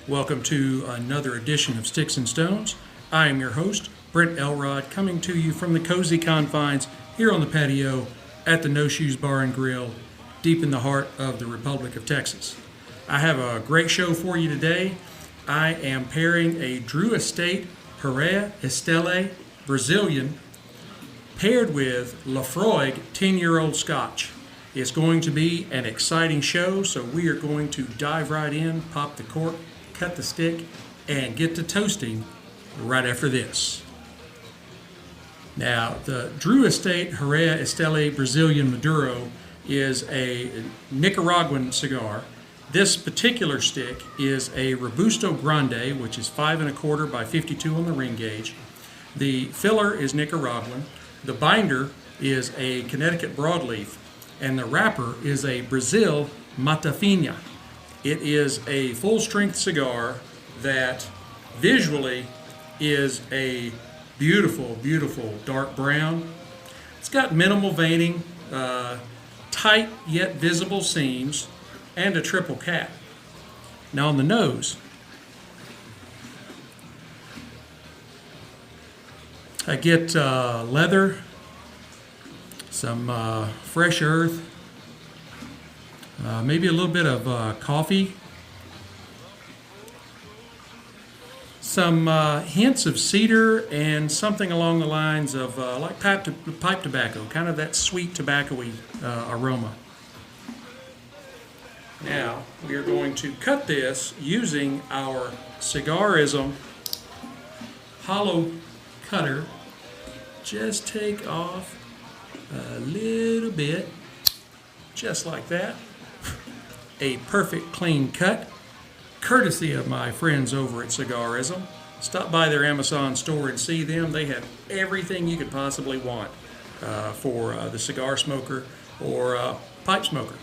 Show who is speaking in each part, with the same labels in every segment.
Speaker 1: Welcome to another edition of Sticks-n-Stonez. I am your host, Brent Elrod, coming to you from the cozy confines here on the patio at the No Shoes Bar and Grill, deep in the heart of the Republic of Texas. I have a great show for you today. I am pairing a Drew Estate Herrera Estelí Brazilian paired with Laphroaig 10-year-old Scotch. It's going to be an exciting show, so we are going to dive right in, pop the cork, cut the stick, and get to toasting right after this. Now, the Drew Estate Herrera Estelí Brazilian Maduro is a Nicaraguan cigar. This particular stick is a Robusto Grande, which is 5 1/4 by 52 on the ring gauge. The filler is Nicaraguan. The binder is a Connecticut broadleaf, and the wrapper is a Brazil Mata Fina. It is a full-strength cigar that visually is a beautiful, beautiful dark brown. It's got minimal veining, tight yet visible seams, and a triple cap. Now on the nose, I get leather, some fresh earth, maybe a little bit of coffee, some hints of cedar, and something along the lines of like pipe tobacco, kind of that sweet tobacco-y aroma. Now, we are going to cut this using our Cigarism hollow cutter. Just take off a little bit, just like that. A perfect clean cut, courtesy of my friends over at Cigarism. Stop by their Amazon store and see them. They have everything you could possibly want for the cigar smoker or pipe smoker.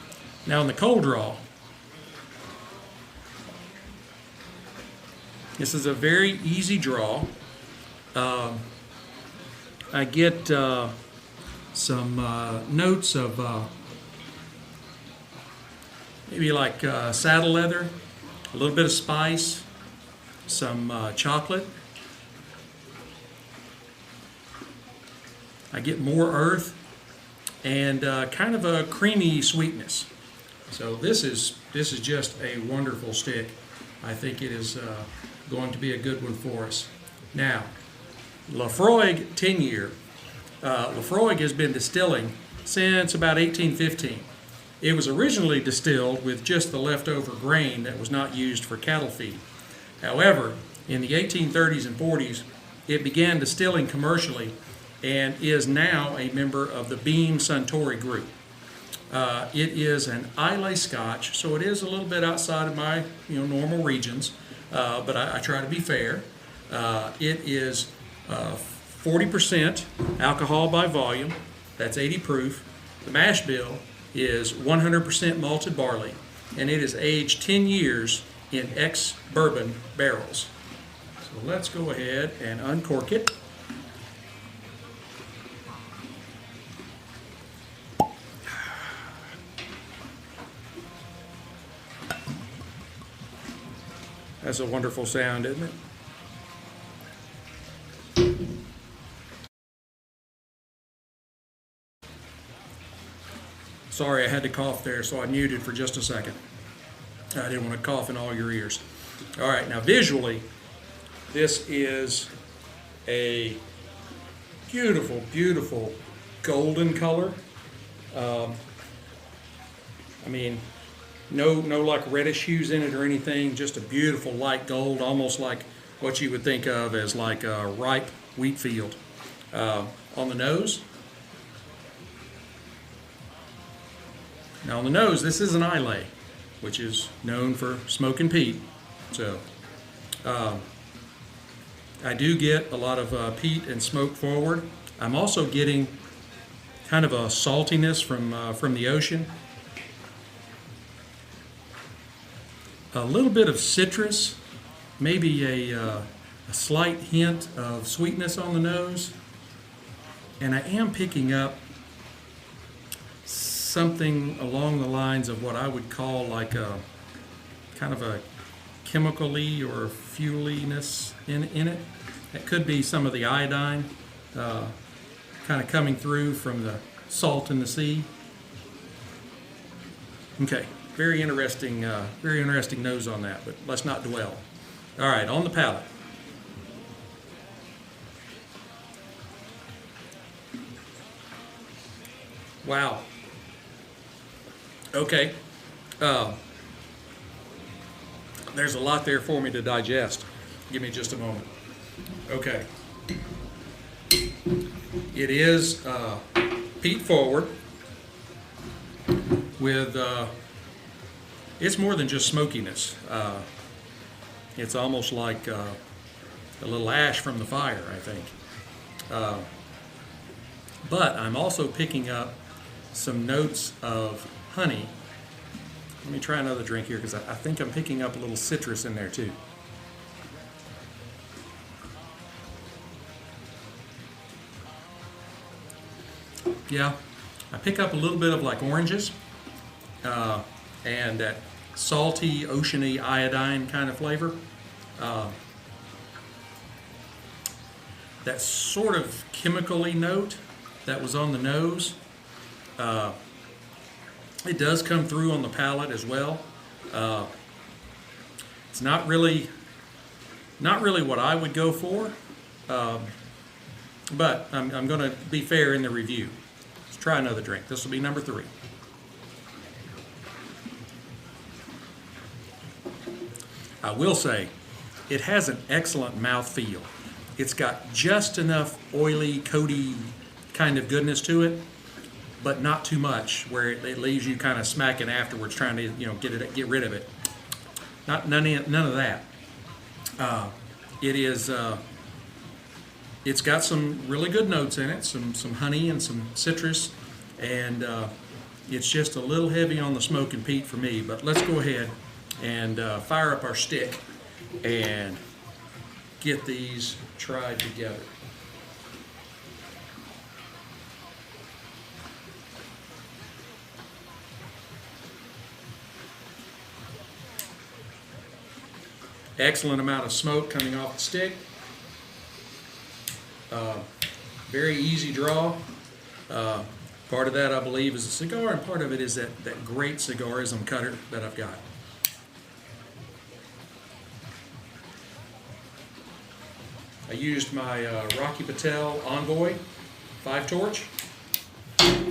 Speaker 1: Now in the cold draw, this is a very easy draw. I get some notes of maybe like saddle leather, a little bit of spice, some chocolate. I get more earth and kind of a creamy sweetness. So this is just a wonderful stick. I think it is going to be a good one for us. Now, Laphroaig 10-year. Laphroaig has been distilling since about 1815. It was originally distilled with just the leftover grain that was not used for cattle feed. However, in the 1830s and 40s, it began distilling commercially and is now a member of the Beam Suntory group. It is an Islay Scotch, so it is a little bit outside of my normal regions, but I try to be fair. It is 40% alcohol by volume. That's 80 proof. The mash bill is 100% malted barley, and it is aged 10 years in ex-bourbon barrels. So let's go ahead and uncork it. That's a wonderful sound, isn't it? Sorry, I had to cough there, so I muted for just a second. I didn't want to cough in all your ears. All right, now visually, this is a beautiful, beautiful golden color. I mean, no like reddish hues in it or anything, just a beautiful light gold, almost like what you would think of as like a ripe wheat field. On the nose, now on the nose, this is an Islay, which is known for smoking peat. So I do get a lot of peat and smoke forward. I'm also getting kind of a saltiness from the ocean. A little bit of citrus, maybe a slight hint of sweetness on the nose. And I am picking up something along the lines of what I would call like a kind of a chemical-y or fueliness in it. That could be some of the iodine kind of coming through from the salt in the sea. Okay, very interesting nose on that, but let's not dwell. All right, on the palate. Wow. Okay. There's a lot there for me to digest. Give me just a moment. Okay. It is peat forward with, it's more than just smokiness. It's almost like a little ash from the fire, I think. But I'm also picking up some notes of honey. Let me try another drink here because I think I'm picking up a little citrus in there too. Yeah, I pick up a little bit of like oranges and that salty, oceany, iodine kind of flavor. That sort of chemical-y note that was on the nose. It does come through on the palate as well. It's not really what I would go for, but I'm going to be fair in the review. Let's try another drink. This will be number 3. I will say it has an excellent mouthfeel. It's got just enough oily, coaty kind of goodness to it, but not too much where it leaves you kind of smacking afterwards, trying to get rid of it. None of that. It's got some really good notes in it, some honey and some citrus, and it's just a little heavy on the smoke and peat for me. But let's go ahead and fire up our stick and get these tried together. Excellent amount of smoke coming off the stick. Very easy draw. Part of that, I believe, is the cigar, and part of it is that great cigarism cutter that I've got. I used my Rocky Patel Envoy 5-torch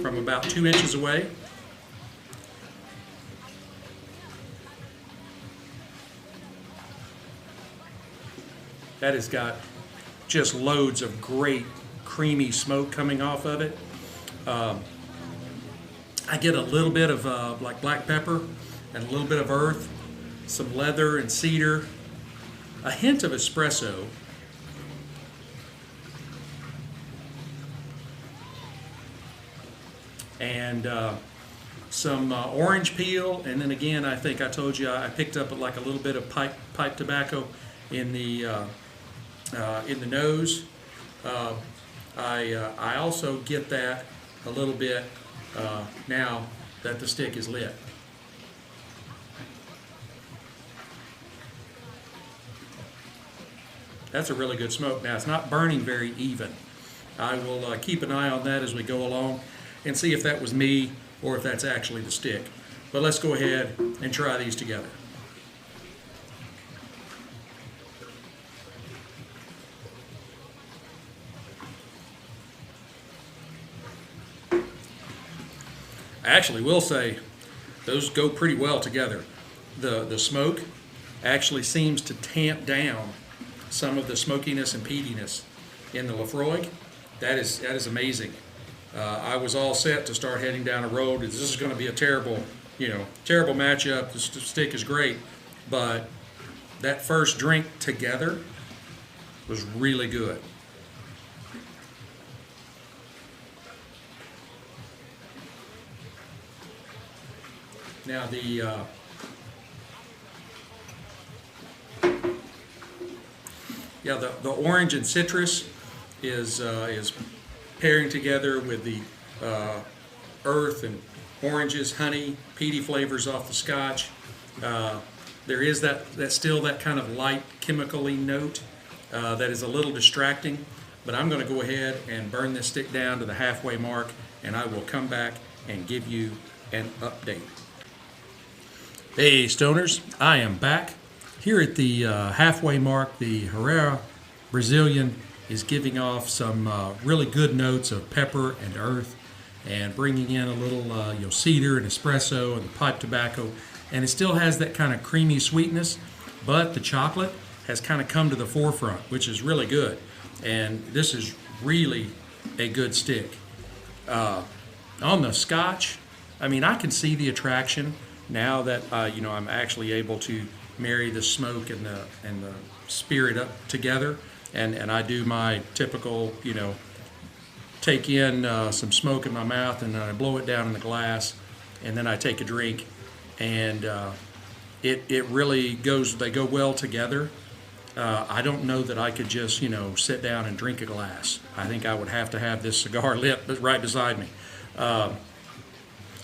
Speaker 1: from about 2 inches away. That has got just loads of great creamy smoke coming off of it. I get a little bit of like black pepper and a little bit of earth, some leather and cedar, a hint of espresso, and some orange peel. And then again, I think I told you I picked up like a little bit of pipe tobacco in the nose. I also get that a little bit now that the stick is lit. That's a really good smoke. Now, it's not burning very even. I will keep an eye on that as we go along and see if that was me or if that's actually the stick. But let's go ahead and try these together. I actually will say those go pretty well together. The smoke actually seems to tamp down some of the smokiness and peatiness in the Laphroaig. That is amazing. I was all set to start heading down a road. This is going to be a terrible matchup. The stick is great, but that first drink together was really good. Now the orange and citrus is pairing together with the earth and oranges, honey, peaty flavors off the Scotch. There is that still that kind of light chemically note that is a little distracting, but I'm going to go ahead and burn this stick down to the halfway mark, and I will come back and give you an update. Hey Stoners, I am back. Here at the halfway mark, the Herrera Brazilian is giving off some really good notes of pepper and earth, and bringing in a little cedar and espresso and the pipe tobacco, and it still has that kind of creamy sweetness, but the chocolate has kind of come to the forefront, which is really good. And this is really a good stick. On the Scotch, I mean, I can see the attraction now that I'm actually able to marry the smoke and the spirit up together, and I do my typical, take in some smoke in my mouth, and then I blow it down in the glass, and then I take a drink, and it really goes. They go well together. I don't know that I could just sit down and drink a glass. I think I would have to have this cigar lit right beside me.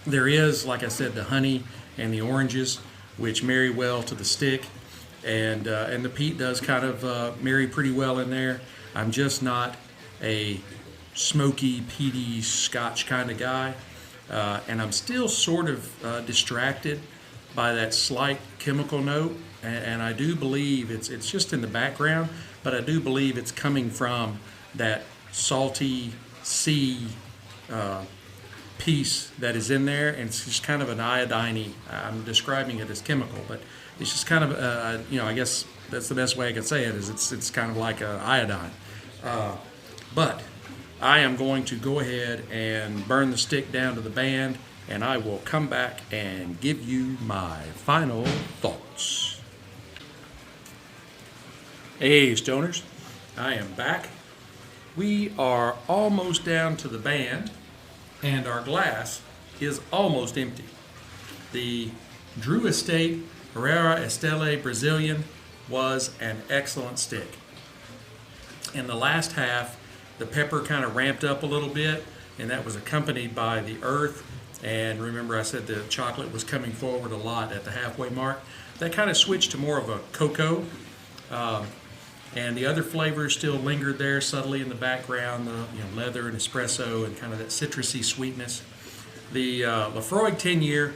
Speaker 1: There is, like I said, the honey and the oranges, which marry well to the stick, and the peat does kind of marry pretty well in there. I'm just not a smoky, peaty Scotch kind of guy, and I'm still sort of distracted by that slight chemical note, and I do believe it's just in the background, but I do believe it's coming from that salty sea piece that is in there, and it's just kind of an iodine-y. I'm describing it as chemical, but it's just kind of I guess that's the best way I could say it, is it's kind of like an iodine. But I am going to go ahead and burn the stick down to the band, and I will come back and give you my final thoughts. Hey Stoners, I am back. We are almost down to the band, and our glass is almost empty. The Drew Estate Herrera Estelí Brazilian was an excellent stick. In the last half, the pepper kind of ramped up a little bit, and that was accompanied by the earth. And remember, I said the chocolate was coming forward a lot at the halfway mark. That kind of switched to more of a cocoa, and the other flavors still lingered there subtly in the background. The leather and espresso and kind of that citrusy sweetness. The Laphroaig 10-year,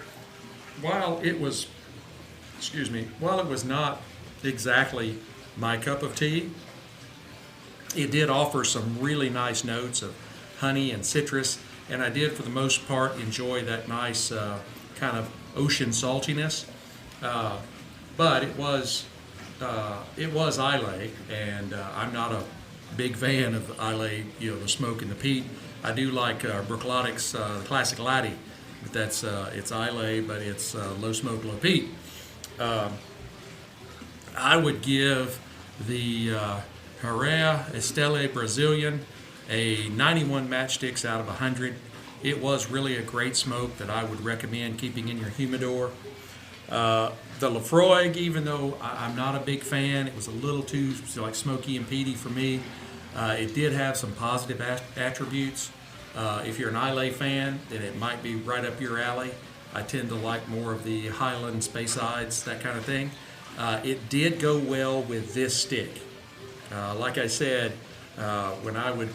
Speaker 1: while it was not exactly my cup of tea, it did offer some really nice notes of honey and citrus, and I did for the most part enjoy that nice kind of ocean saltiness. But it was Islay, and I'm not a big fan of Islay, the smoke and the peat. I do like Bruichlladic's Classic Laddie, but that's it's Islay, but it's low smoke, low peat. I would give the Herrera Estelí Brazilian a 91 matchsticks out of 100. It was really a great smoke that I would recommend keeping in your humidor. The Laphroaig, even though I'm not a big fan, it was a little too smoky and peaty for me. It did have some positive attributes. If you're an Islay fan, then it might be right up your alley. I tend to like more of the Highland, Spacesides, that kind of thing. It did go well with this stick. Like I said, when I would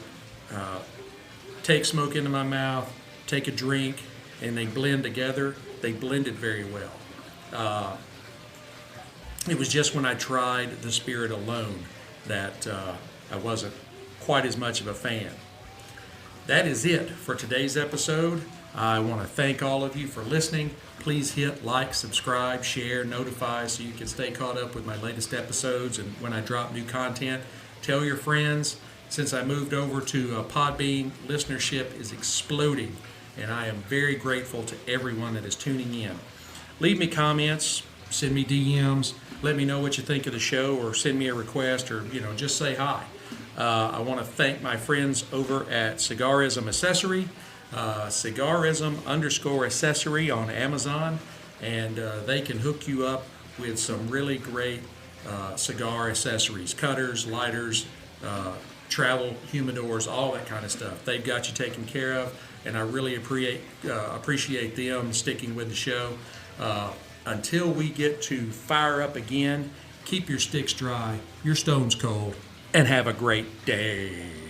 Speaker 1: take smoke into my mouth, take a drink, and they blend together, they blended very well. It was just when I tried the spirit alone that I wasn't quite as much of a fan. That is it for today's episode. I want to thank all of you for listening. Please hit like, subscribe, share, notify so you can stay caught up with my latest episodes and when I drop new content. Tell your friends. Since I moved over to Podbean, listenership is exploding, and I am very grateful to everyone that is tuning in. Leave me comments, send me DMs, let me know what you think of the show, or send me a request, or just say hi. I want to thank my friends over at Cigarism Accessory, Cigarism_accessory on Amazon, and they can hook you up with some really great cigar accessories, cutters, lighters, travel humidors, all that kind of stuff. They've got you taken care of, and I really appreciate them sticking with the show. Until we get to fire up again, keep your sticks dry, your stones cold, and have a great day.